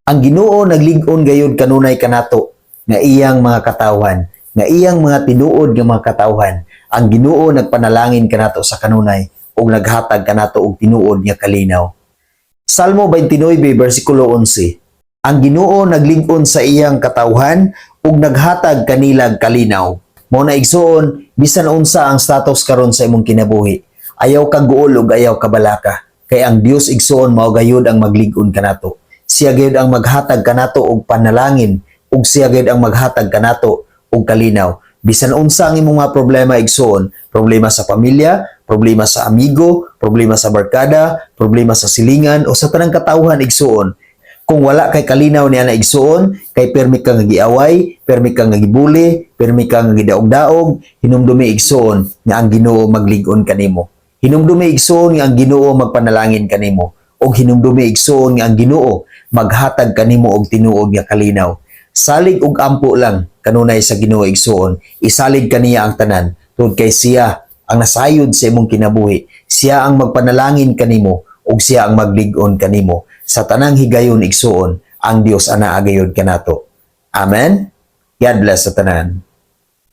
Ang Ginoo naglig-on gayud kanunay kanato nga iyang mga katawhan, nga iyang mga tinuod nga mga katawhan. Ang Ginoo nagpanalangin kanato sa kanunay ug naghatag kanato og tinuod nga kalinaw. Salmo 29 bersikulo 11. Ang Ginoo naglig-on sa iyang katawhan ug naghatag kanilang kalinaw. Mao na igsuon, bisan unsa ang status karon sa imong kinabuhi, ayaw ka guol ug ayaw ka balaka, kay ang Dios igsuon mao gayud ang maglig-on kanato. Siya gayud ang maghatag kanato og panalangin ug siya gayud ang maghatag kanato og kalinaw. Bisan unsa ang imong mga problema igsuon, problema sa pamilya, problema sa amigo, problema sa barkada, problema sa silingan o sa tanang katawhan igsuon, kung wala kay kalinaw niya na igsuon, kay permi ka nga giaway, permi ka nga gibuli, permi ka nga gidaog-daog, hinumdumi igsuon nga ang Ginoo maglig-on kanimo. Hinumdumi igsuon nga ang Ginoo magpanalangin kanimo, og hinumdumi igsuon nga ang Ginoo maghatag kanimo og tinuod nga kalinaw. Salig og ampo lang kanunay sa Ginoo igsuon, isalig kaniya ang tanan, tungod kay siya ang nasayod sa imong kinabuhi, siya ang magpanalangin kanimo ug siya ang maglig-on kanimo. Sa tanang higayon igsuon, ang Dios ana agayod kanato. Amen. God bless sa tanan.